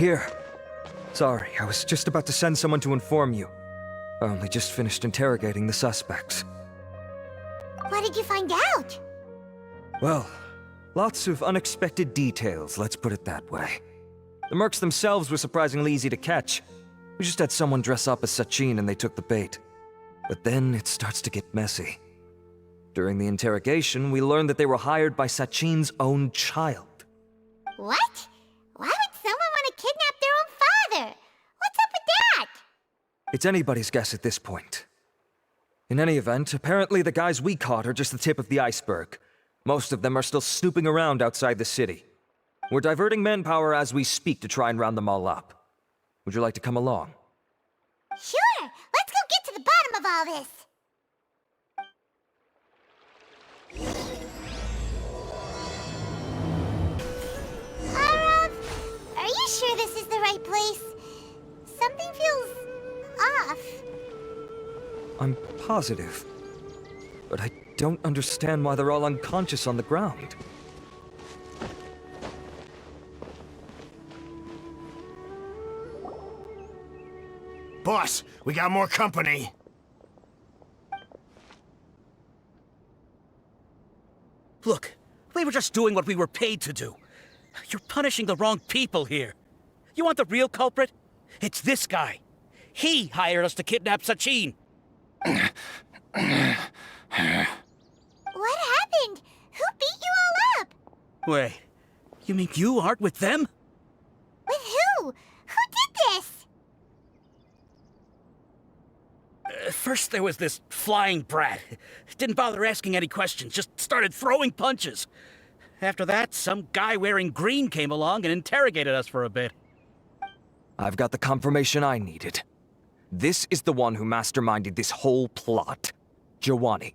Here. Sorry, I was just about to send someone to inform you. I only just finished interrogating the suspects. What did you find out? Well, lots of unexpected details, let's put it that way. The mercs themselves were surprisingly easy to catch. We just had someone dress up as Sachin and they took the bait. But then it starts to get messy. During the interrogation, we learned that they were hired by Sachin's own child. What? Why would someone want to kidnap their own father? What's up with that? It's anybody's guess at this point. In any event, apparently the guys we caught are just the tip of the iceberg. Most of them are still snooping around outside the city. We're diverting manpower as we speak to try and round them all up. Would you like to come along? Sure! Let's go get to the bottom of all this! Are you sure this is the right place? Something feels off. I'm positive. But I don't understand why they're all unconscious on the ground. Boss, we got more company. Look, we were just doing what we were paid to do. You're punishing the wrong people here. You want the real culprit? It's this guy. He hired us to kidnap Sachin. What happened? Who beat you all up? Wait, you mean you aren't with them? With who? Who did this? First there was this flying brat. Didn't bother asking any questions, just started throwing punches. After that, some guy wearing green came along and interrogated us for a bit. I've got the confirmation I needed. This is the one who masterminded this whole plot. Jawani,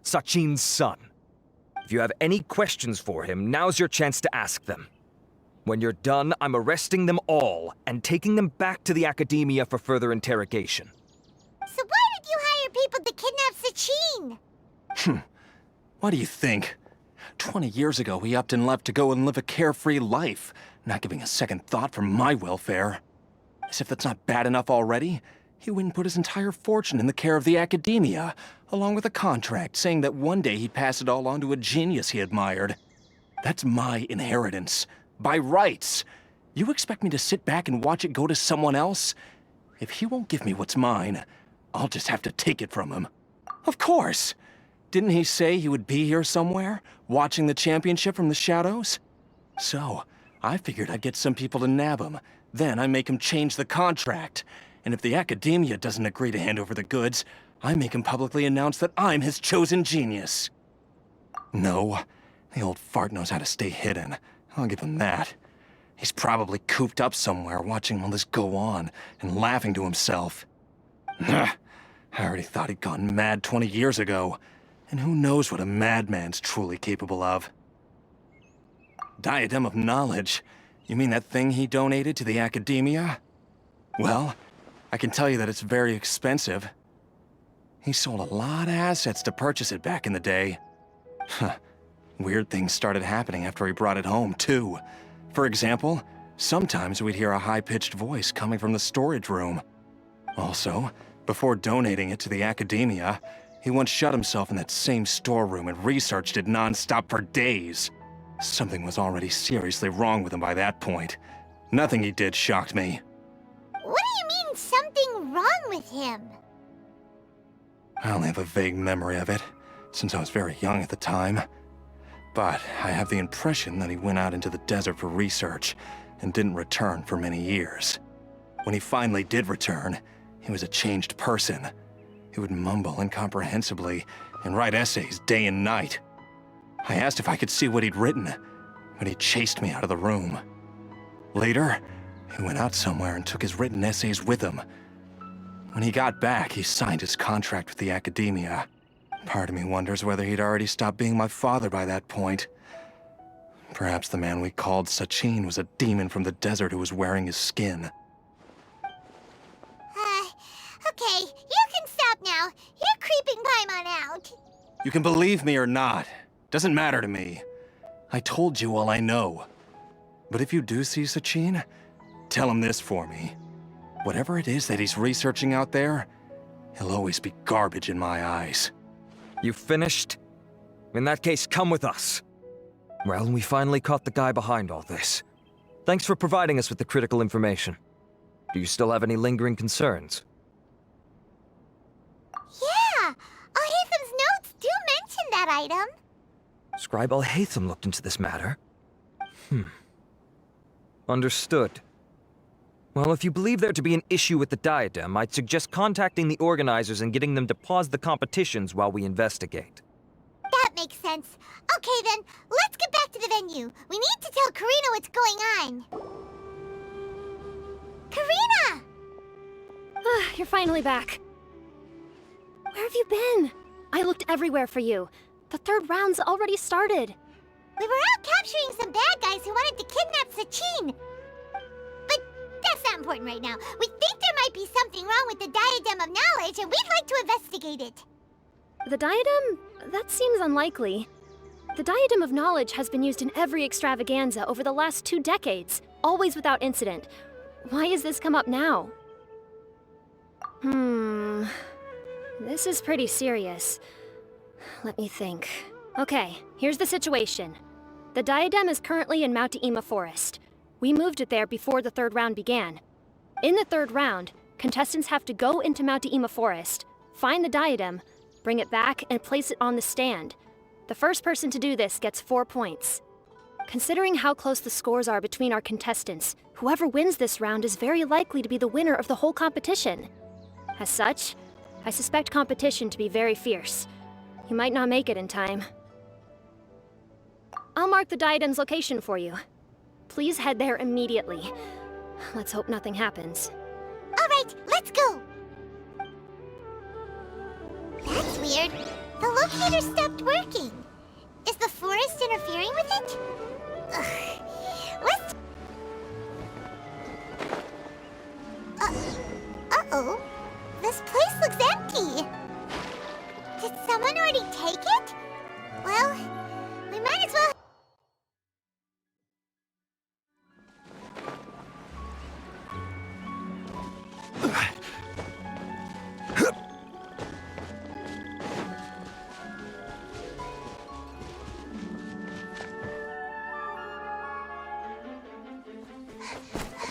Sachin's son. If you have any questions for him, now's your chance to ask them. When you're done, I'm arresting them all and taking them back to the academia for further interrogation. So why did you hire people to kidnap Sachin? What do you think? 20 years ago, he upped and left to go and live a carefree life, not giving a second thought for my welfare. As if that's not bad enough already, he went and put his entire fortune in the care of the academia, along with a contract saying that one day he'd pass it all on to a genius he admired. That's my inheritance, by rights. You expect me to sit back and watch it go to someone else? If he won't give me what's mine, I'll just have to take it from him. Of course! Didn't he say he would be here somewhere, watching the championship from the shadows? So, I figured I'd get some people to nab him. Then I make him change the contract. And if the academia doesn't agree to hand over the goods, I make him publicly announce that I'm his chosen genius. No, the old fart knows how to stay hidden. I'll give him that. He's probably cooped up somewhere watching all this go on and laughing to himself. I already thought he'd gone mad 20 years ago. And who knows what a madman's truly capable of. Diadem of knowledge? You mean that thing he donated to the academia? Well, I can tell you that it's very expensive. He sold a lot of assets to purchase it back in the day. Weird things started happening after he brought it home, too. For example, sometimes we'd hear a high-pitched voice coming from the storage room. Also, before donating it to the academia, he once shut himself in that same storeroom and researched it non-stop for days. Something was already seriously wrong with him by that point. Nothing he did shocked me. What do you mean, something wrong with him? I only have a vague memory of it, since I was very young at the time. But I have the impression that he went out into the desert for research and didn't return for many years. When he finally did return, he was a changed person. He would mumble incomprehensibly and write essays day and night. I asked if I could see what he'd written, but he chased me out of the room. Later, he went out somewhere and took his written essays with him. When he got back, he signed his contract with the academia. Part of me wonders whether he'd already stopped being my father by that point. Perhaps the man we called Sachin was a demon from the desert who was wearing his skin. Okay, you can stop now. You're creeping Paimon out. You can believe me or not. Doesn't matter to me. I told you all I know. But if you do see Sachin, tell him this for me. Whatever it is that he's researching out there, he'll always be garbage in my eyes. You finished? In that case, come with us. Well, we finally caught the guy behind all this. Thanks for providing us with the critical information. Do you still have any lingering concerns? Yeah! Alhaitham's notes do mention that item. Scribe Alhaitham looked into this matter. Understood. Well, if you believe there to be an issue with the diadem, I'd suggest contacting the organizers and getting them to pause the competitions while we investigate. That makes sense. Okay then, let's get back to the venue. We need to tell Karina what's going on. Karina! You're finally back. Where have you been? I looked everywhere for you. The third round's already started. We were out capturing some bad guys who wanted to kidnap Sachin. But that's not important right now. We think there might be something wrong with the Diadem of Knowledge, and we'd like to investigate it. The diadem? That seems unlikely. The Diadem of Knowledge has been used in every extravaganza over the last 2 decades, always without incident. Why has this come up now? This is pretty serious. Let me think. Okay, here's the situation. The diadem is currently in Mount Ima Forest. We moved it there before the third round began. In the third round, contestants have to go into Mount Ima Forest, find the diadem, bring it back, and place it on the stand. The first person to do this gets 4 points. Considering how close the scores are between our contestants, whoever wins this round is very likely to be the winner of the whole competition. As such, I suspect competition to be very fierce. You might not make it in time. I'll mark the diadem's location for you. Please head there immediately. Let's hope nothing happens. All right, let's go. That's weird. The locator stopped working. Is the forest interfering with it? Ugh. Let's... Uh-oh. This place looks empty. Did someone already take it? Well, we might as well...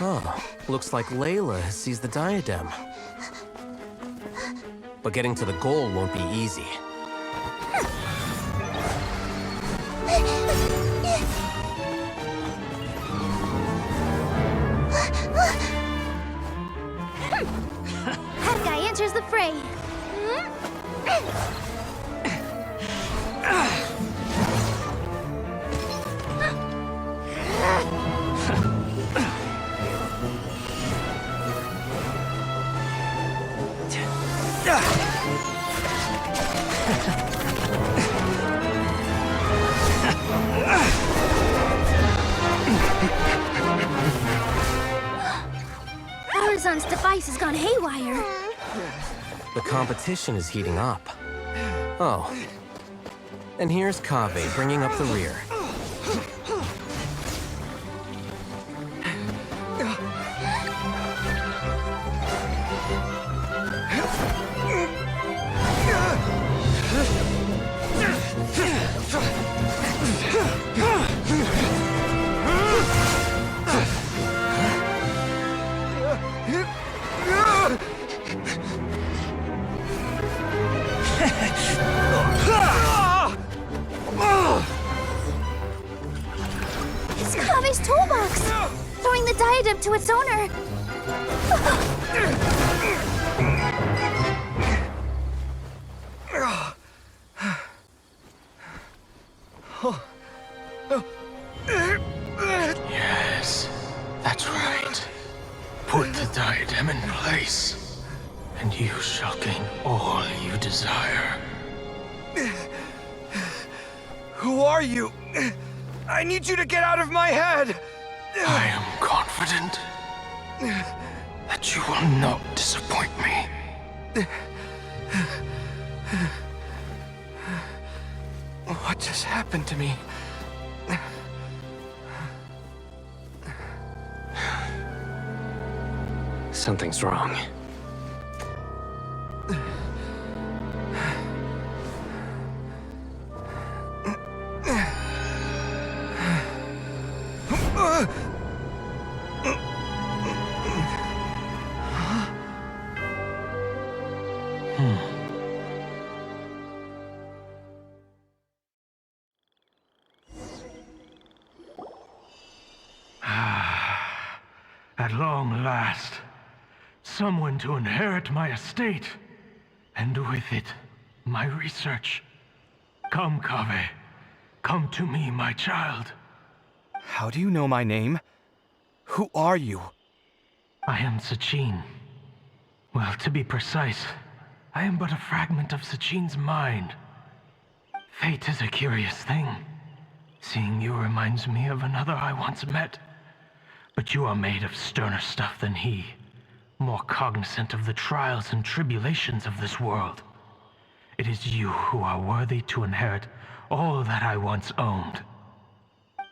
Oh, looks like Layla has seized the diadem. But getting to the goal won't be easy. That guy enters the fray. Arizon's device has gone haywire. The competition is heating up. Oh. And here's Kaveh bringing up the rear. It's Kaveh's toolbox! Throwing the diadem to its owner! Yes, that's right. Put the diadem in place, and you shall gain all you desire. Who are you? I need you to get out of my head! I am confident that you will not disappoint me. What just happened to me? Something's wrong. At long last, someone to inherit my estate, and with it, my research. Come, Kaveh. Come to me, my child. How do you know my name? Who are you? I am Sachin. Well, to be precise, I am but a fragment of Sachin's mind. Fate is a curious thing. Seeing you reminds me of another I once met. But you are made of sterner stuff than he, more cognizant of the trials and tribulations of this world. It is you who are worthy to inherit all that I once owned.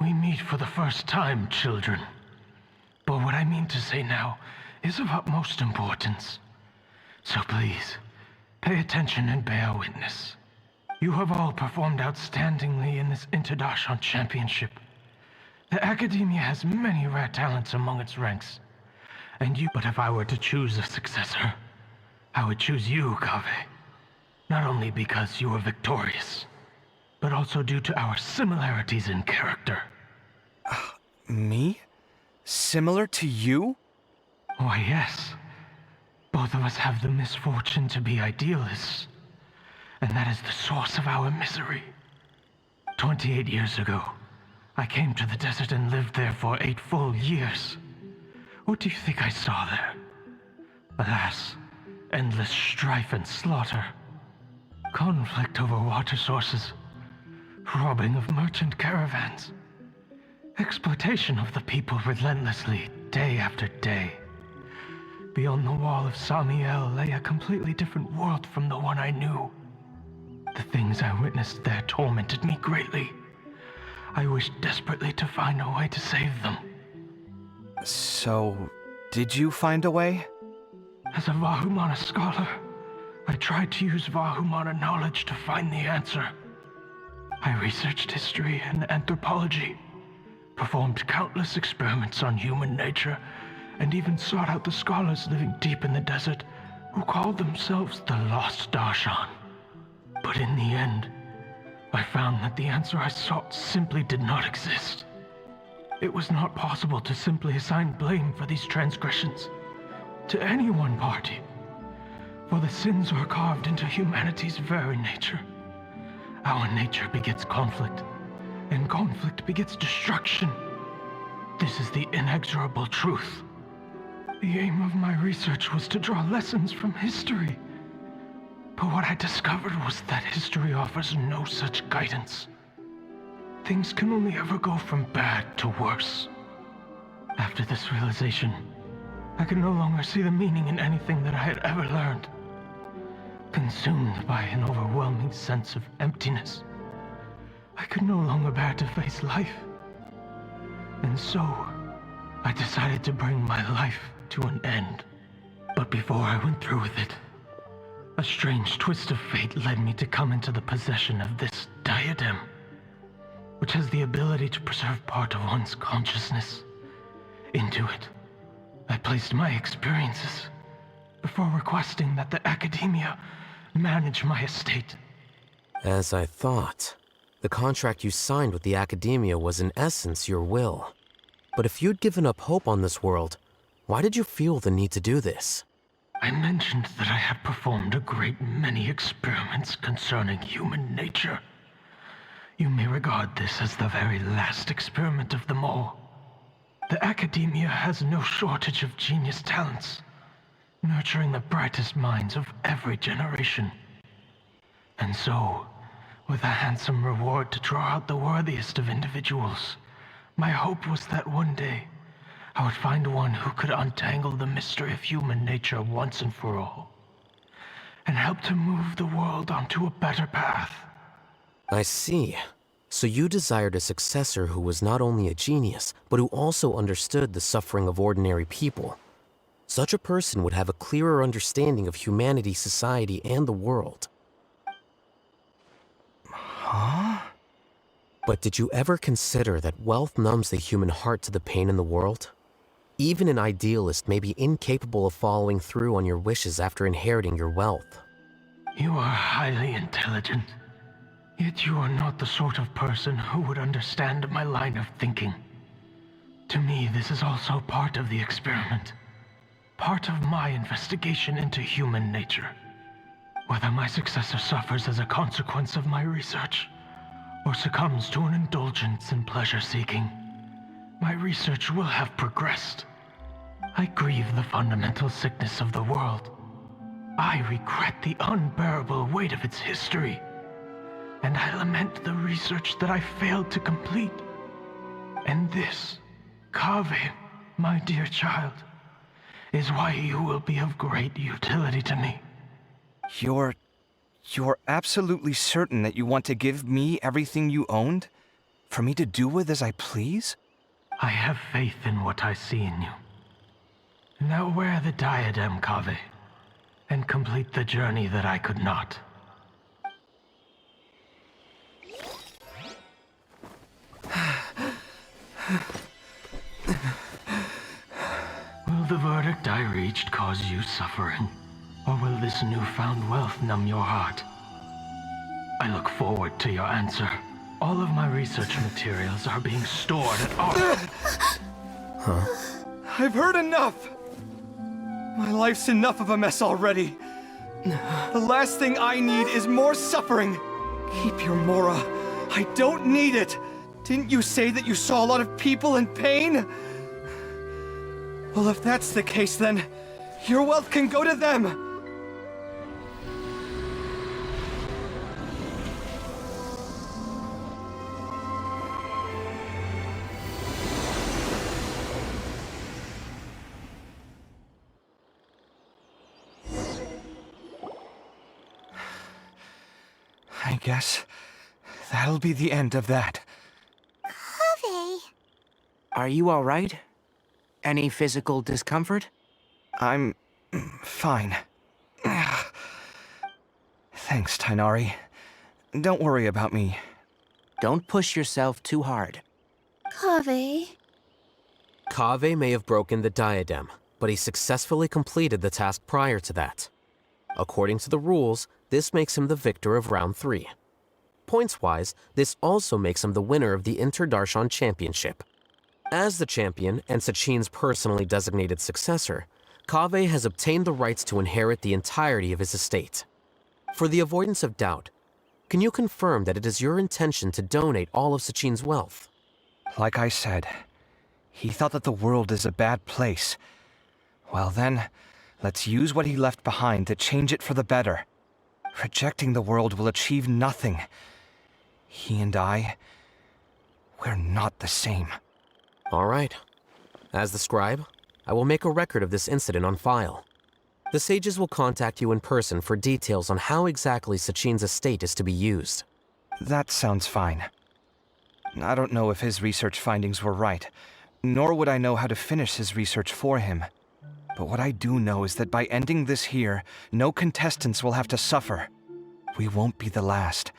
We meet for the first time, children. But what I mean to say now is of utmost importance. So please, pay attention and bear witness. You have all performed outstandingly in this Inter-Darshan Championship. The Academia has many rare talents among its ranks. But if I were to choose a successor, I would choose you, Kaveh. Not only because you were victorious, but also due to our similarities in character. Me? Similar to you? Why, yes. Both of us have the misfortune to be idealists. And that is the source of our misery. 28 years ago, I came to the desert and lived there for 8 full years. What do you think I saw there? Alas, endless strife and slaughter. Conflict over water sources. Robbing of merchant caravans. Exploitation of the people relentlessly, day after day. Beyond the wall of Samiel lay a completely different world from the one I knew. The things I witnessed there tormented me greatly. I wished desperately to find a way to save them. So, did you find a way? As a Vahumana scholar, I tried to use Vahumana knowledge to find the answer. I researched history and anthropology, performed countless experiments on human nature, and even sought out the scholars living deep in the desert who called themselves the Lost Darshan. But in the end, I found that the answer I sought simply did not exist. It was not possible to simply assign blame for these transgressions to any one party, for the sins are carved into humanity's very nature. Our nature begets conflict, and conflict begets destruction. This is the inexorable truth. The aim of my research was to draw lessons from history. But what I discovered was that history offers no such guidance. Things can only ever go from bad to worse. After this realization, I could no longer see the meaning in anything that I had ever learned. Consumed by an overwhelming sense of emptiness, I could no longer bear to face life. And so, I decided to bring my life to an end. But before I went through with it, a strange twist of fate led me to come into the possession of this diadem, which has the ability to preserve part of one's consciousness. Into it, I placed my experiences before requesting that the Academia manage my estate. As I thought, the contract you signed with the Academia was in essence your will. But if you'd given up hope on this world, why did you feel the need to do this? I mentioned that I had performed a great many experiments concerning human nature. You may regard this as the very last experiment of them all. The Academia has no shortage of genius talents, nurturing the brightest minds of every generation. And so, with a handsome reward to draw out the worthiest of individuals, my hope was that one day, I would find one who could untangle the mystery of human nature once and for all, and help to move the world onto a better path. I see. So you desired a successor who was not only a genius, but who also understood the suffering of ordinary people. Such a person would have a clearer understanding of humanity, society, and the world. Huh? But did you ever consider that wealth numbs the human heart to the pain in the world? Even an idealist may be incapable of following through on your wishes after inheriting your wealth. You are highly intelligent, yet you are not the sort of person who would understand my line of thinking. To me, this is also part of the experiment. Part of my investigation into human nature. Whether my successor suffers as a consequence of my research, or succumbs to an indulgence in pleasure-seeking, my research will have progressed. I grieve the fundamental sickness of the world. I regret the unbearable weight of its history. And I lament the research that I failed to complete. And this, Kaveh, my dear child, is why you will be of great utility to me. You're absolutely certain that you want to give me everything you owned? For me to do with as I please? I have faith in what I see in you. Now wear the diadem, Kaveh, and complete the journey that I could not. Will the verdict I reached cause you suffering? Or will this newfound wealth numb your heart? I look forward to your answer. All of my research materials are being stored at our... I've heard enough! My life's enough of a mess already. The last thing I need is more suffering. Keep your Mora. I don't need it. Didn't you say that you saw a lot of people in pain? Well, if that's the case, then your wealth can go to them. I guess that'll be the end of that. Kaveh. Are you all right? Any physical discomfort? I'm fine. Thanks, Tainari. Don't worry about me. Don't push yourself too hard. Kaveh. Kaveh may have broken the diadem, but he successfully completed the task prior to that. According to the rules, this makes him the victor of round 3. Points-wise, this also makes him the winner of the Inter-Darshan Championship. As the champion and Sachin's personally designated successor, Kaveh has obtained the rights to inherit the entirety of his estate. For the avoidance of doubt, can you confirm that it is your intention to donate all of Sachin's wealth? Like I said, he thought that the world is a bad place. Well then, let's use what he left behind to change it for the better. Rejecting the world will achieve nothing. He and I, we're not the same. All right. As the scribe, I will make a record of this incident on file. The sages will contact you in person for details on how exactly Sachin's estate is to be used. That sounds fine. I don't know if his research findings were right, nor would I know how to finish his research for him. But what I do know is that by ending this here, no contestants will have to suffer. We won't be the last.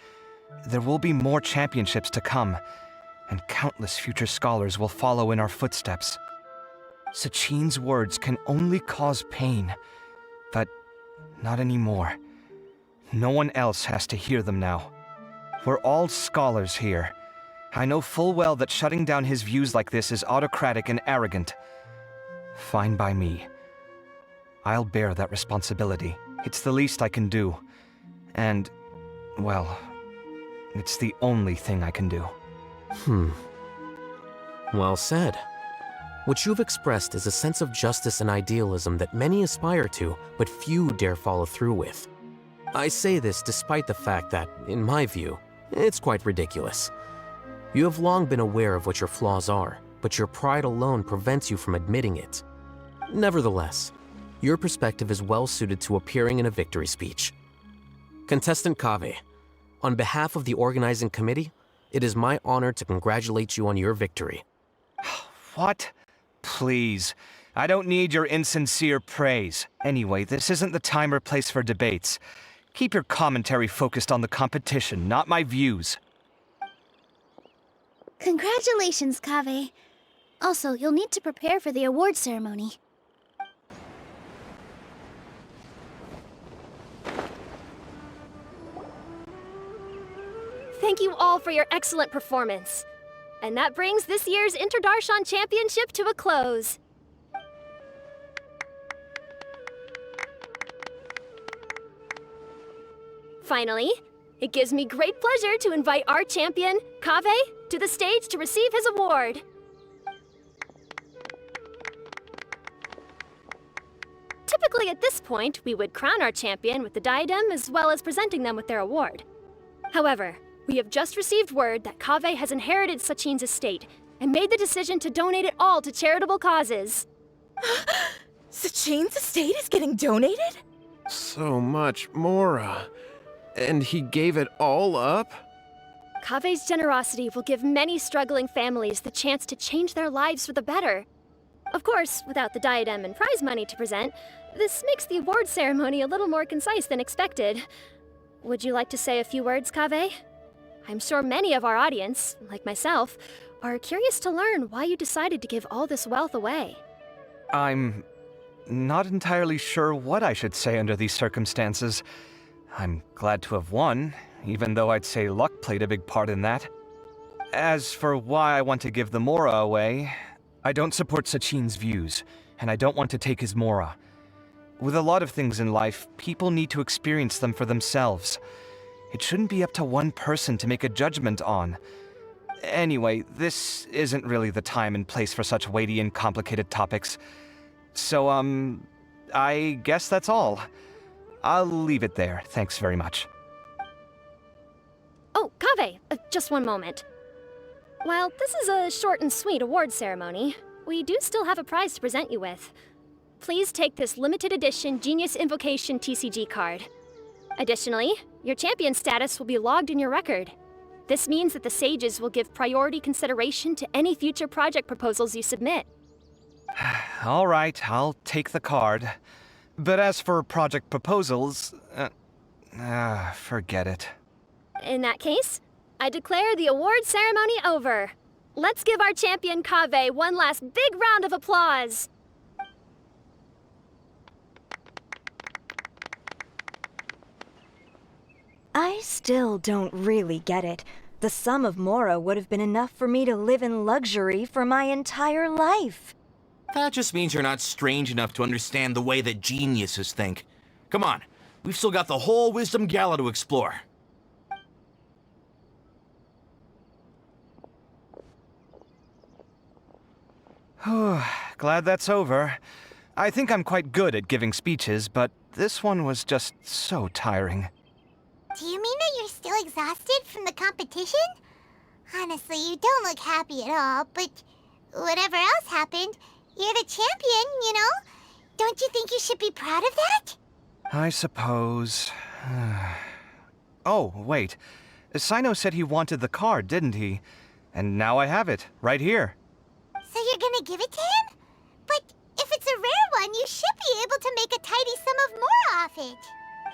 There will be more championships to come, and countless future scholars will follow in our footsteps. Sachin's words can only cause pain, but not anymore. No one else has to hear them now. We're all scholars here. I know full well that shutting down his views like this is autocratic and arrogant. Fine by me. I'll bear that responsibility. It's the least I can do. And, well, it's the only thing I can do. Well said. What you've expressed is a sense of justice and idealism that many aspire to, but few dare follow through with. I say this despite the fact that, in my view, it's quite ridiculous. You have long been aware of what your flaws are, but your pride alone prevents you from admitting it. Nevertheless, your perspective is well suited to appearing in a victory speech. Contestant Kaveh, on behalf of the organizing committee, it is my honor to congratulate you on your victory. What? Please. I don't need your insincere praise. Anyway, this isn't the time or place for debates. Keep your commentary focused on the competition, not my views. Congratulations, Kaveh. Also, you'll need to prepare for the award ceremony. Thank you all for your excellent performance. And that brings this year's Inter-Darshan Championship to a close. Finally, it gives me great pleasure to invite our champion, Kaveh, to the stage to receive his award. Typically at this point, we would crown our champion with the diadem as well as presenting them with their award. However, we have just received word that Kaveh has inherited Sachin's estate and made the decision to donate it all to charitable causes. Sachin's estate is getting donated? So much Mora. And he gave it all up? Kaveh's generosity will give many struggling families the chance to change their lives for the better. Of course, without the diadem and prize money to present, this makes the award ceremony a little more concise than expected. Would you like to say a few words, Kaveh? I'm sure many of our audience, like myself, are curious to learn why you decided to give all this wealth away. I'm not entirely sure what I should say under these circumstances. I'm glad to have won, even though I'd say luck played a big part in that. As for why I want to give the Mora away, I don't support Sachin's views, and I don't want to take his Mora. With a lot of things in life, people need to experience them for themselves. It shouldn't be up to one person to make a judgment on. Anyway, this isn't really the time and place for such weighty and complicated topics. So, I guess that's all. I'll leave it there. Thanks very much. Oh, Kaveh, just one moment. While this is a short and sweet award ceremony, we do still have a prize to present you with. Please take this limited edition Genius Invocation TCG card. Additionally, your champion status will be logged in your record. This means that the Sages will give priority consideration to any future project proposals you submit. All right, I'll take the card. But as for project proposals, forget it. In that case, I declare the award ceremony over. Let's give our champion Kaveh one last big round of applause. I still don't really get it. The sum of Mora would have been enough for me to live in luxury for my entire life. That just means you're not strange enough to understand the way that geniuses think. Come on, we've still got the whole Wisdom Gala to explore. Glad that's over. I think I'm quite good at giving speeches, but this one was just so tiring. Do you mean that you're still exhausted from the competition? Honestly, you don't look happy at all, but whatever else happened, you're the champion, you know? Don't you think you should be proud of that? I suppose. Oh, wait. Cyno said he wanted the card, didn't he? And now I have it, right here. So you're gonna give it to him? But if it's a rare one, you should be able to make a tidy sum of more off it.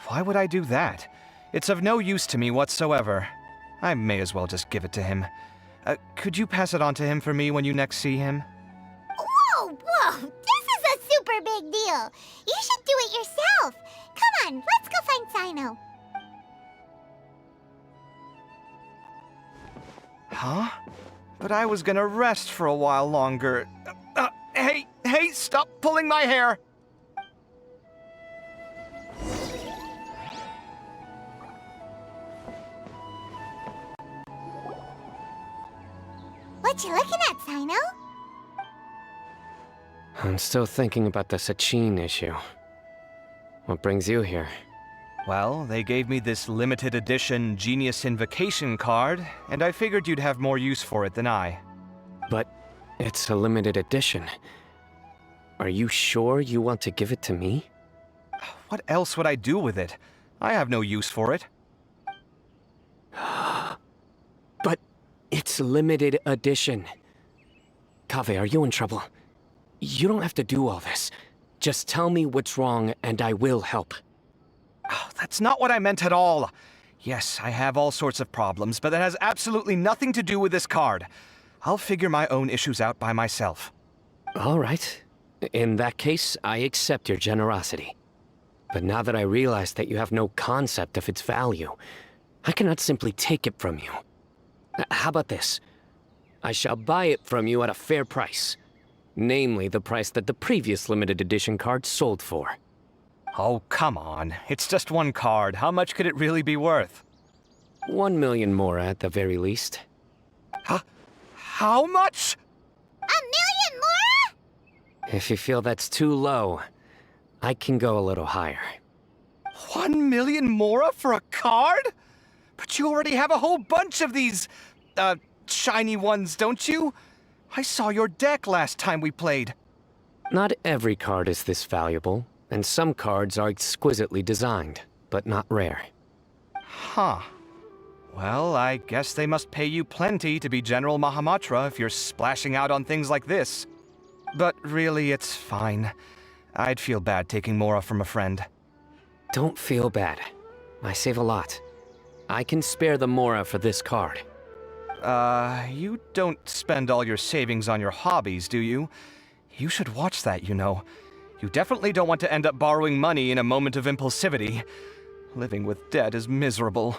Why would I do that? It's of no use to me whatsoever. I may as well just give it to him. Could you pass it on to him for me when you next see him? Whoa, whoa! This is a super big deal! You should do it yourself! Come on, let's go find Cyno. Huh? But I was gonna rest for a while longer. Hey, stop pulling my hair! What you looking at, Cyno? I'm still thinking about the Sachin issue. What brings you here? Well, they gave me this limited edition Genius Invocation card, and I figured you'd have more use for it than I. But it's a limited edition. Are you sure you want to give it to me? What else would I do with it? I have no use for it. But it's limited edition. Kaveh, are you in trouble? You don't have to do all this. Just tell me what's wrong, and I will help. Oh, that's not what I meant at all. Yes, I have all sorts of problems, but that has absolutely nothing to do with this card. I'll figure my own issues out by myself. All right. In that case, I accept your generosity. But now that I realize that you have no concept of its value, I cannot simply take it from you. How about this? I shall buy it from you at a fair price. Namely, the price that the previous limited edition card sold for. Oh, come on. It's just one card. How much could it really be worth? 1 million more at the very least. How much? 1 million more? If you feel that's too low, I can go a little higher. 1 million mora for a card? But you already have a whole bunch of these, shiny ones, don't you? I saw your deck last time we played. Not every card is this valuable, and some cards are exquisitely designed, but not rare. Huh. Well, I guess they must pay you plenty to be General Mahamatra if you're splashing out on things like this. But really, it's fine. I'd feel bad taking mora from a friend. Don't feel bad. I save a lot. I can spare the mora for this card. You don't spend all your savings on your hobbies, do you? You should watch that, you know. You definitely don't want to end up borrowing money in a moment of impulsivity. Living with debt is miserable.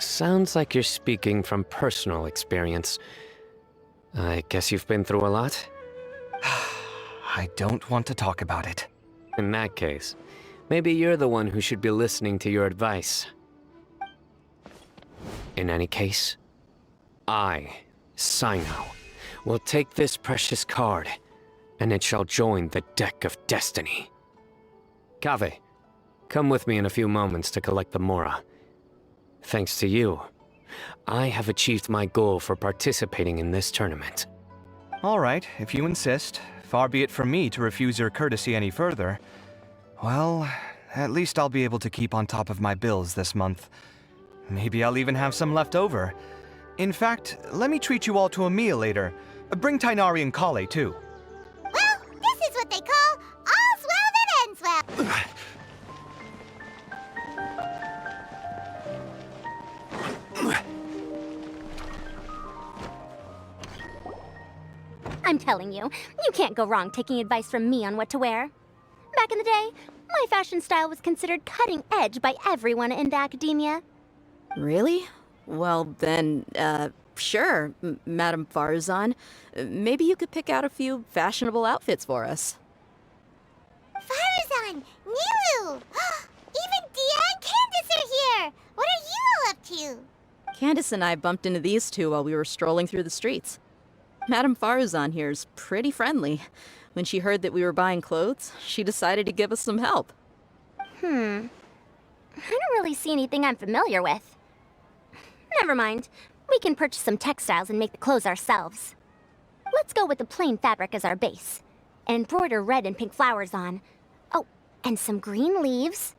Sounds like you're speaking from personal experience. I guess you've been through a lot? I don't want to talk about it. In that case, maybe you're the one who should be listening to your advice. In any case, I, Cyno, will take this precious card, and it shall join the deck of destiny. Kaveh, come with me in a few moments to collect the mora. Thanks to you, I have achieved my goal for participating in this tournament. All right, if you insist. Far be it from me to refuse your courtesy any further. Well, at least I'll be able to keep on top of my bills this month. Maybe I'll even have some left over. In fact, let me treat you all to a meal later. Bring Tainari and Kale, too. Well, this is what they call all's well that ends well. I'm telling you, you can't go wrong taking advice from me on what to wear. Back in the day, my fashion style was considered cutting edge by everyone in the academia. Really? Well, then, sure, Madame Farzan. Maybe you could pick out a few fashionable outfits for us. Farzan, Nilu! Even Dia and Candace are here! What are you all up to? Candace and I bumped into these two while we were strolling through the streets. Madame Farzan here's pretty friendly. When she heard that we were buying clothes, she decided to give us some help. I don't really see anything I'm familiar with. Never mind. We can purchase some textiles and make the clothes ourselves. Let's go with the plain fabric as our base, and embroider red and pink flowers on. Oh, and some green leaves.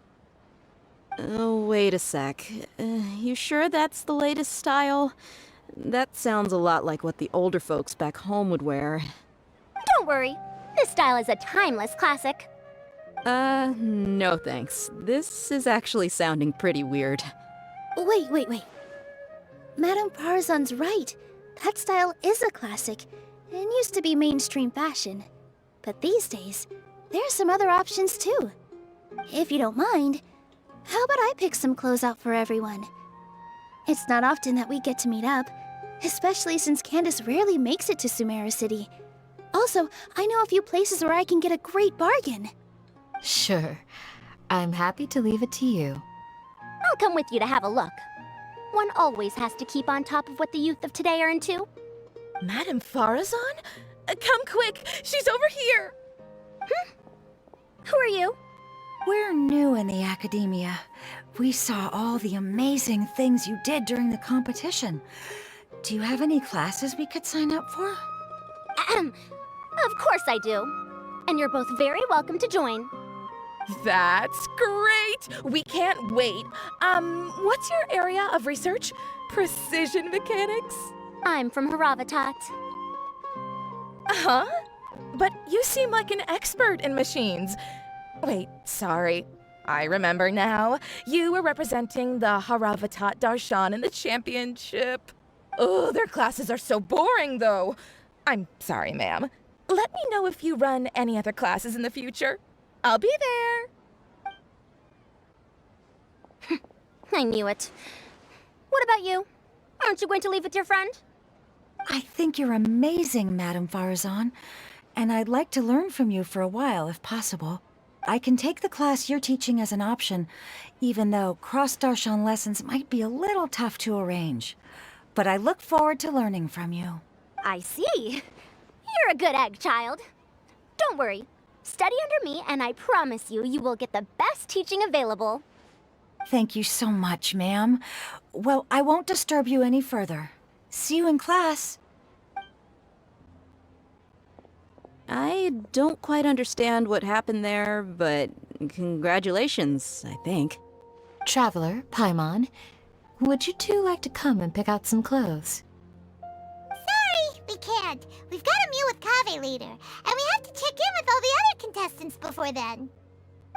Oh, wait a sec. You sure that's the latest style? That sounds a lot like what the older folks back home would wear. Don't worry. This style is a timeless classic. No thanks. This is actually sounding pretty weird. Wait. Madame Farzan's right. That style is a classic, and used to be mainstream fashion. But these days, there's some other options too. If you don't mind, how about I pick some clothes out for everyone? It's not often that we get to meet up, especially since Candace rarely makes it to Sumeru City. Also, I know a few places where I can get a great bargain. Sure. I'm happy to leave it to you. I'll come with you to have a look. One always has to keep on top of what the youth of today are into. Madame Farazan? Come quick! She's over here! Who are you? We're new in the academia. We saw all the amazing things you did during the competition. Do you have any classes we could sign up for? Of course I do. And you're both very welcome to join. That's great! We can't wait. What's your area of research? Precision mechanics? I'm from Haravatat. Huh? but you seem like an expert in machines. Wait, sorry. I remember now. You were representing the Haravatat Darshan in the championship. Oh, their classes are so boring, though. I'm sorry, ma'am. Let me know if you run any other classes in the future. I'll be there. I knew it. What about you? Aren't you going to leave with your friend? I think you're amazing, Madame Farazan, and I'd like to learn from you for a while, if possible. I can take the class you're teaching as an option, even though cross-Darshan lessons might be a little tough to arrange. But I look forward to learning from you. I see. You're a good egg, child. Don't worry. Study under me, and I promise you, you will get the best teaching available. Thank you so much, ma'am. Well, I won't disturb you any further. See you in class. I don't quite understand what happened there, but congratulations, I think. Traveler, Paimon, would you two like to come and pick out some clothes? Sorry, we can't. We've got a meal with Kaveh later, and we have to check in with all the other contestants before then.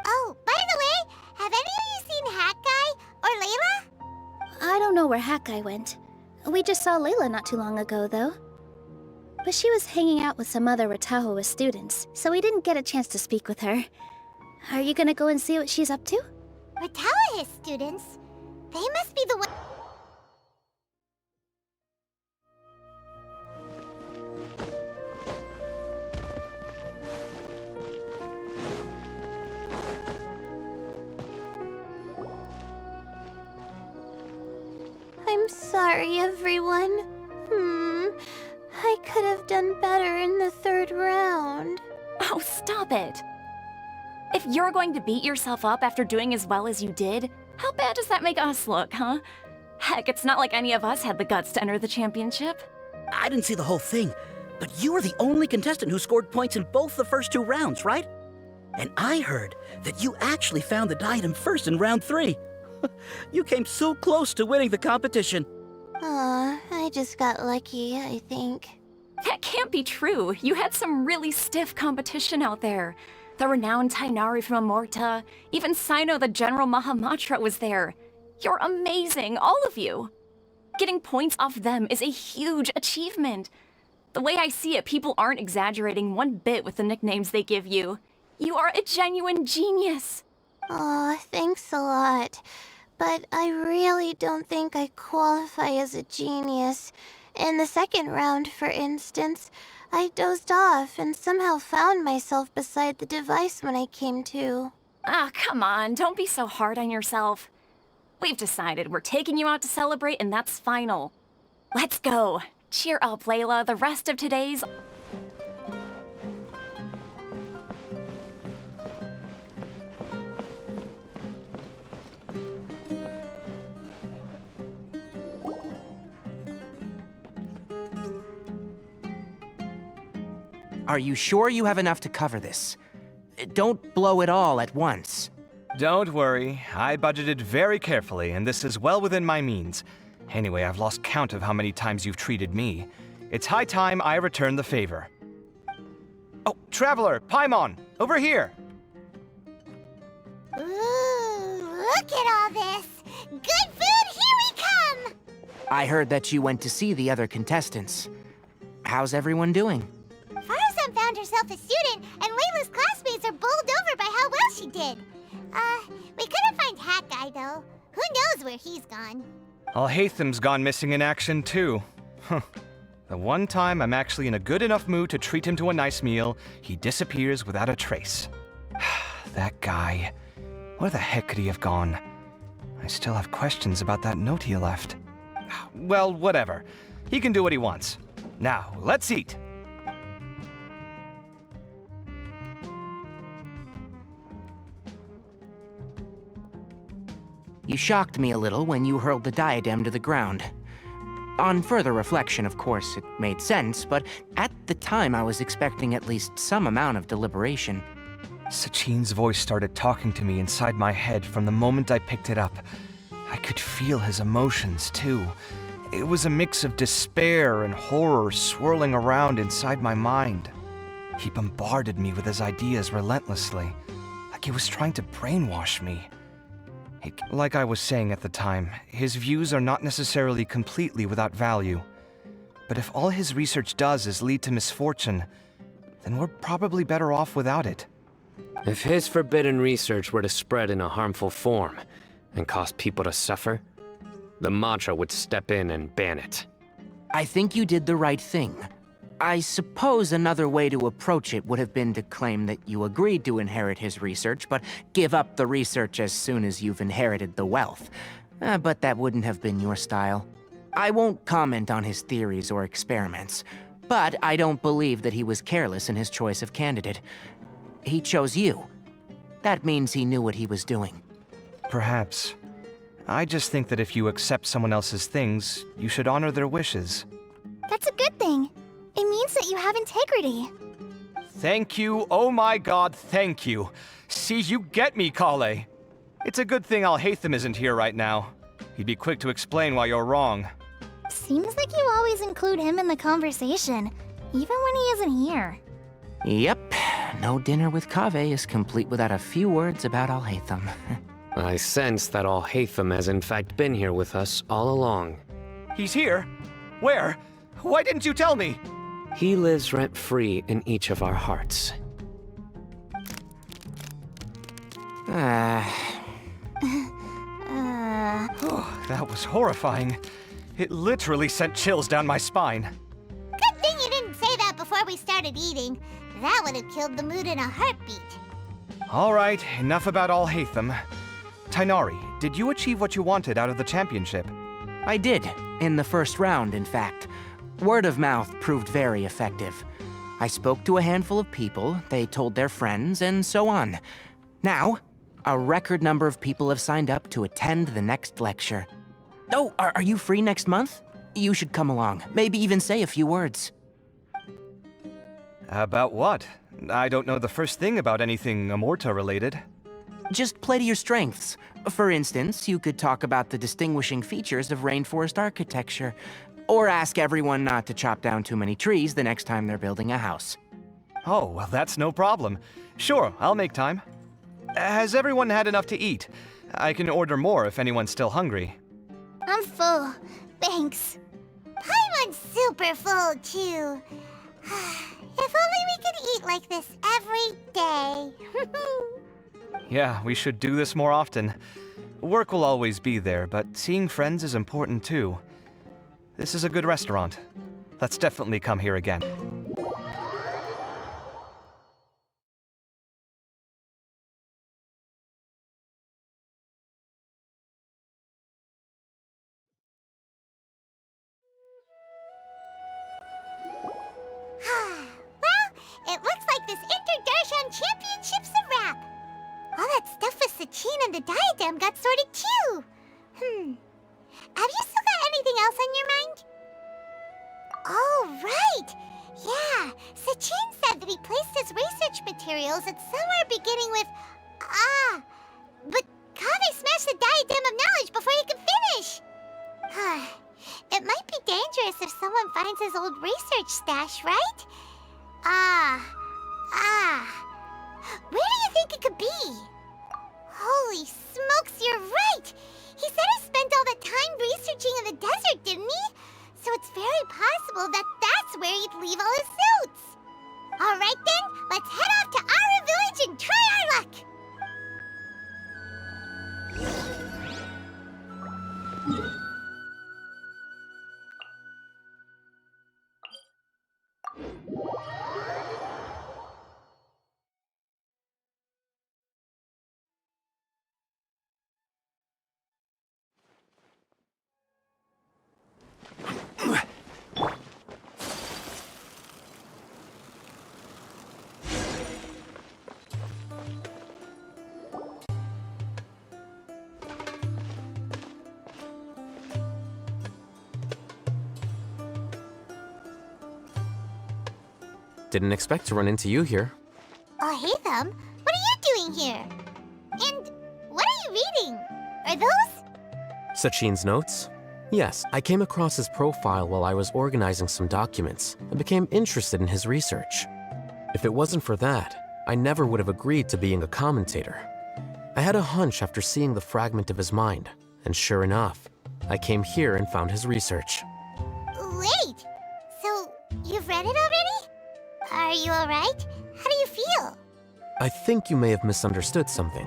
Oh, by the way, have any of you seen Hat Guy or Layla? I don't know where Hat Guy went. We just saw Layla not too long ago, though. But she was hanging out with some other Ratahoa students, so we didn't get a chance to speak with her. Are you gonna go and see what she's up to? Ratahoa students? They must be the one... I'm sorry, everyone. I could have done better in the third round. Oh, stop it! If you're going to beat yourself up after doing as well as you did, how bad does that make us look, huh? Heck, it's not like any of us had the guts to enter the championship. I didn't see the whole thing, but you were the only contestant who scored points in both the first 2 rounds, right? And I heard that you actually found the diadem first in round 3. You came so close to winning the competition. Aw, I just got lucky, I think. That can't be true. You had some really stiff competition out there. The renowned Tainari from Amorta, even Cyno the General Mahamatra was there. You're amazing, all of you. Getting points off them is a huge achievement. The way I see it, people aren't exaggerating one bit with the nicknames they give you. You are a genuine genius. Aw, thanks a lot. But I really don't think I qualify as a genius. In the second round, for instance, I dozed off and somehow found myself beside the device when I came to. Ah, come on, don't be so hard on yourself. We've decided we're taking you out to celebrate, and that's final. Let's go. Cheer up, Layla. The rest of today's... Are you sure you have enough to cover this? Don't blow it all at once. Don't worry. I budgeted very carefully, and this is well within my means. Anyway, I've lost count of how many times you've treated me. It's high time I return the favor. Oh, Traveler, Paimon, over here! Ooh, look at all this! Good food, here we come! I heard that you went to see the other contestants. How's everyone doing? Farazan found herself a student, and Layla's classmates are bowled over by how well she did. We couldn't find Hat Guy, though. Who knows where he's gone? Alhaitham's gone missing in action, too. Huh. The one time I'm actually in a good enough mood to treat him to a nice meal, he disappears without a trace. That guy. Where the heck could he have gone? I still have questions about that note he left. Well, whatever. He can do what he wants. Now, let's eat. You shocked me a little when you hurled the diadem to the ground. On further reflection, of course, it made sense, but at the time I was expecting at least some amount of deliberation. Sachin's voice started talking to me inside my head from the moment I picked it up. I could feel his emotions, too. It was a mix of despair and horror swirling around inside my mind. He bombarded me with his ideas relentlessly, like he was trying to brainwash me. Like I was saying at the time, his views are not necessarily completely without value. But if all his research does is lead to misfortune, then we're probably better off without it. If his forbidden research were to spread in a harmful form and cause people to suffer, the Mantra would step in and ban it. I think you did the right thing. I suppose another way to approach it would have been to claim that you agreed to inherit his research, but give up the research as soon as you've inherited the wealth. But that wouldn't have been your style. I won't comment on his theories or experiments, but I don't believe that he was careless in his choice of candidate. He chose you. That means he knew what he was doing. Perhaps. I just think that if you accept someone else's things, you should honor their wishes. That's a good thing. It means that you have integrity. Thank you, oh my god, thank you. See, you get me, Kaveh. It's a good thing alhaitham isn't here right now. He'd be quick to explain why you're wrong. Seems like you always include him in the conversation, even when he isn't here. Yep, no dinner with Kaveh is complete without a few words about alhaitham. I sense that alhaitham has in fact been here with us all along. He's here? Where? Why didn't you tell me? He lives rent-free in each of our hearts. That was horrifying. It literally sent chills down my spine. Good thing you didn't say that before we started eating. That would have killed the mood in a heartbeat. All right, enough about alhaitham. Tighnari, did you achieve what you wanted out of the championship? I did, in the first round, in fact. Word of mouth proved very effective. I spoke to a handful of people, they told their friends, and so on. Now, a record number of people have signed up to attend the next lecture. Oh, are you free next month? You should come along, maybe even say a few words. About what? I don't know the first thing about anything Amorta-related. Just play to your strengths. For instance, you could talk about the distinguishing features of rainforest architecture, or ask everyone not to chop down too many trees the next time they're building a house. Oh, well, that's no problem. Sure, I'll make time. Has everyone had enough to eat? I can order more if anyone's still hungry. I'm full. Thanks. Paimon's super full, too. If only we could eat like this every day. Yeah, we should do this more often. Work will always be there, but seeing friends is important too. This is a good restaurant. Let's definitely come here again. Well, it looks like this Darshan Championship's a wrap. All that stuff with Sachin and the diadem got sorted too. Have you still got anything else on your mind? Oh, right! Yeah, Sachin said that he placed his research materials at somewhere beginning with but Kaveh smashed the diadem of knowledge before he could finish! It might be dangerous if someone finds his old research stash, right? Where do you think it could be? Holy smokes, you're right! He said he spent all that time researching in the desert, didn't he? So it's very possible that that's where he'd leave all his notes. All right then, let's head off to Aru Village and try our luck. Didn't expect to run into you here. Alhaitham, what are you doing here? And what are you reading? Are those? Sachin's notes? Yes, I came across his profile while I was organizing some documents and became interested in his research. If it wasn't for that, I never would have agreed to being a commentator. I had a hunch after seeing the fragment of his mind, and sure enough, I came here and found his research. Wait! So, you've read it already? Are you alright? How do you feel? I think you may have misunderstood something.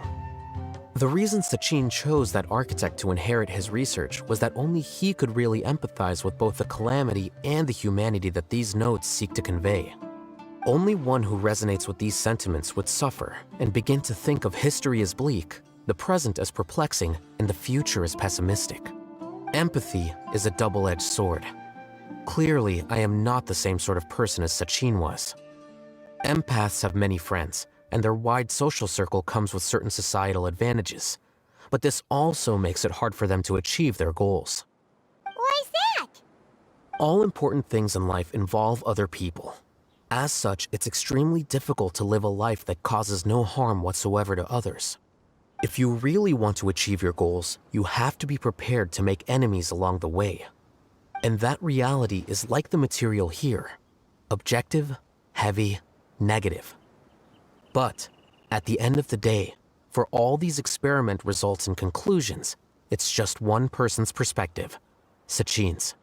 The reason Sachin chose that architect to inherit his research was that only he could really empathize with both the calamity and the humanity that these notes seek to convey. Only one who resonates with these sentiments would suffer and begin to think of history as bleak, the present as perplexing, and the future as pessimistic. Empathy is a double-edged sword. Clearly, I am not the same sort of person as Sachin was. Empaths have many friends, and their wide social circle comes with certain societal advantages. But this also makes it hard for them to achieve their goals. Why's that? All important things in life involve other people. As such, it's extremely difficult to live a life that causes no harm whatsoever to others. If you really want to achieve your goals, you have to be prepared to make enemies along the way. And that reality is like the material here: objective, heavy, negative. But at the end of the day, for all these experiment results and conclusions, it's just one person's perspective, Sachin's.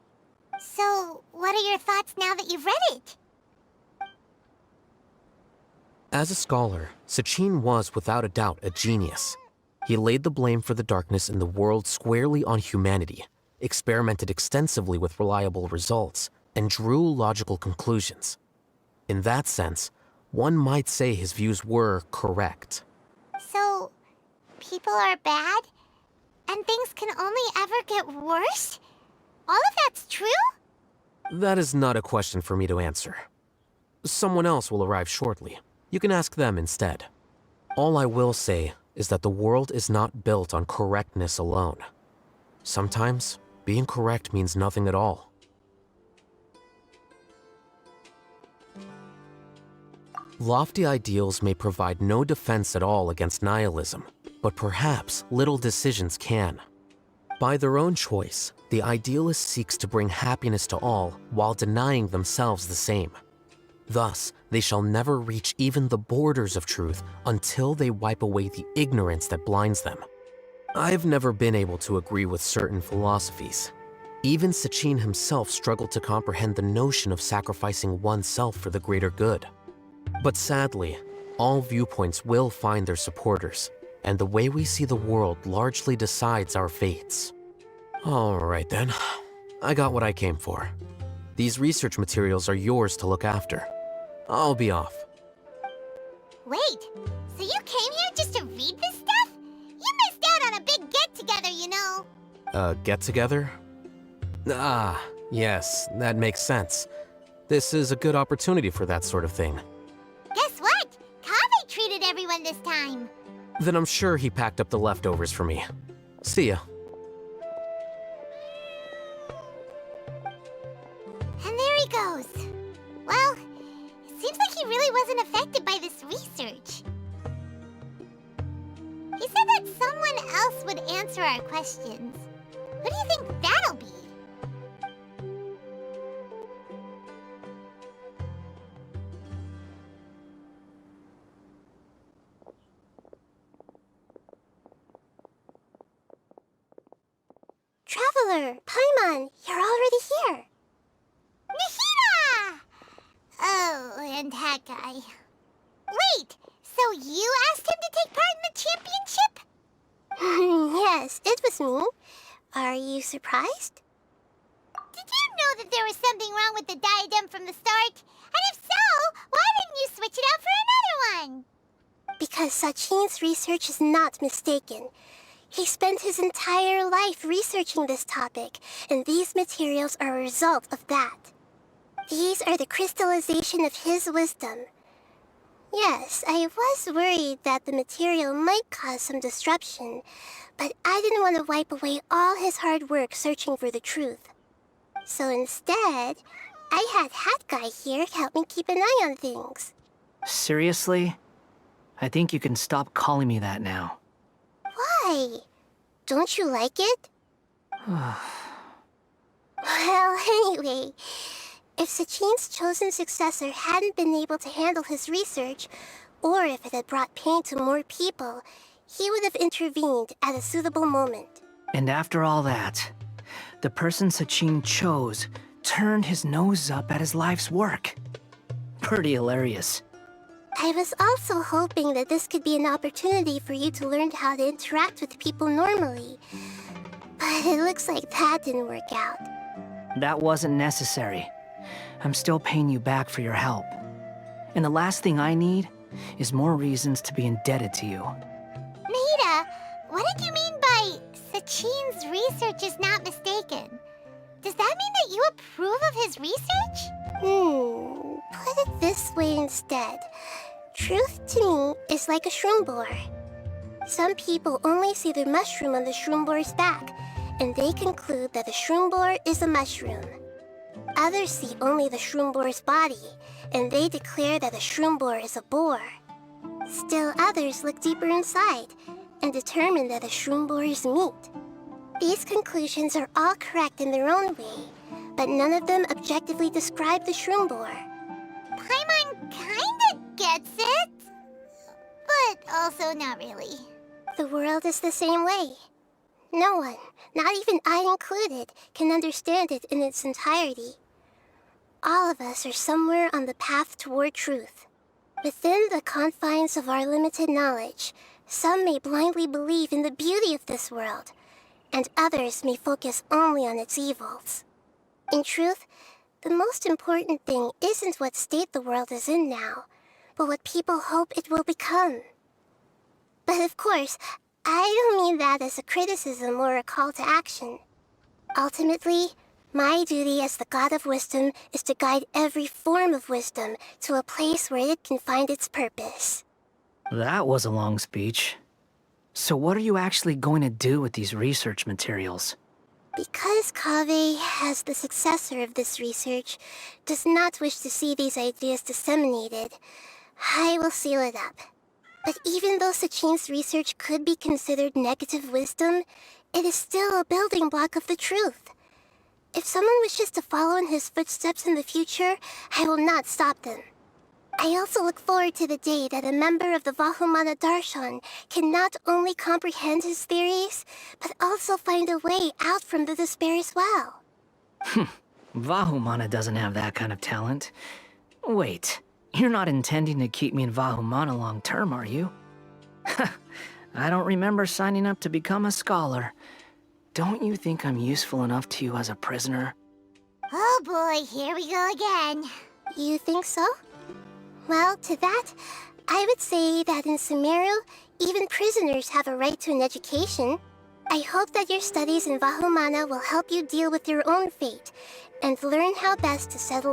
So, what are your thoughts now that you've read it? As a scholar, Sachin was without a doubt a genius. He laid the blame for the darkness in the world squarely on humanity, experimented extensively with reliable results, and drew logical conclusions. In that sense, one might say his views were correct. So, people are bad? And things can only ever get worse? All of that's true? That is not a question for me to answer. Someone else will arrive shortly. You can ask them instead. All I will say is that the world is not built on correctness alone. Sometimes, being correct means nothing at all. Lofty ideals may provide no defense at all against nihilism, but perhaps little decisions can. By their own choice, the idealist seeks to bring happiness to all while denying themselves the same. Thus, they shall never reach even the borders of truth until they wipe away the ignorance that blinds them. I've never been able to agree with certain philosophies. Even Sachin himself struggled to comprehend the notion of sacrificing oneself for the greater good. But sadly, all viewpoints will find their supporters, and the way we see the world largely decides our fates. All right then, I got what I came for. These research materials are yours to look after. I'll be off. Wait, so you came here just to read this stuff? You missed out on a big get-together, you know. Get-together? Ah, yes, that makes sense. This is a good opportunity for that sort of thing. Guess what? Kaveh treated everyone this time. Then I'm sure he packed up the leftovers for me. See ya. And there he goes. Well, it seems like he really wasn't affected by this research. He said that someone else would answer our questions. Who do you think that'll be? Traveler, Paimon, you're already here. Nihira! Oh, and that guy. Wait, so you asked him to take part in the championship? Yes, it was me. Are you surprised? Did you know that there was something wrong with the diadem from the start? And if so, why didn't you switch it out for another one? Because Sachin's research is not mistaken. He spent his entire life researching this topic, and these materials are a result of that. These are the crystallization of his wisdom. Yes, I was worried that the material might cause some disruption, but I didn't want to wipe away all his hard work searching for the truth. So instead, I had Hat Guy here help me keep an eye on things. Seriously? I think you can stop calling me that now. Why? Don't you like it? Well, anyway, If Sachin's chosen successor hadn't been able to handle his research, or if it had brought pain to more people, he would have intervened at a suitable moment. And after all that, the person Sachin chose turned his nose up at his life's work. Pretty hilarious. I was also hoping that this could be an opportunity for you to learn how to interact with people normally. But it looks like that didn't work out. That wasn't necessary. I'm still paying you back for your help. And the last thing I need is more reasons to be indebted to you. Nahida, what did you mean by Sachin's research is not mistaken? Does that mean that you approve of his research? Put it this way instead. Truth to me is like a shroom boar. Some people only see the mushroom on the shroom boar's back, and they conclude that the shroom boar is a mushroom. Others see only the shroom boar's body, and they declare that the shroom boar is a boar. Still others look deeper inside, and determine that the shroom boar is meat. These conclusions are all correct in their own way, but none of them objectively describe the shroom boar. Paimon kinda gets it, but also not really. The world is the same way. No one, not even I included, can understand it in its entirety. All of us are somewhere on the path toward truth. Within the confines of our limited knowledge, some may blindly believe in the beauty of this world, and others may focus only on its evils. In truth, the most important thing isn't what state the world is in now, but what people hope it will become. But of course, I don't mean that as a criticism or a call to action. Ultimately, my duty as the God of Wisdom is to guide every form of wisdom to a place where it can find its purpose. That was a long speech. So what are you actually going to do with these research materials? Because Kaveh, as the successor of this research, does not wish to see these ideas disseminated, I will seal it up. But even though Sachin's research could be considered negative wisdom, it is still a building block of the truth. If someone wishes to follow in his footsteps in the future, I will not stop them. I also look forward to the day that a member of the Vahumana Darshan can not only comprehend his theories, but also find a way out from the despair as well. Vahumana doesn't have that kind of talent. Wait, you're not intending to keep me in Vahumana long term, are you? I don't remember signing up to become a scholar. Don't you think I'm useful enough to you as a prisoner? Oh boy, here we go again. You think so? Well, to that, I would say that in Sumeru, even prisoners have a right to an education. I hope that your studies in Vahumana will help you deal with your own fate, and learn how best to settle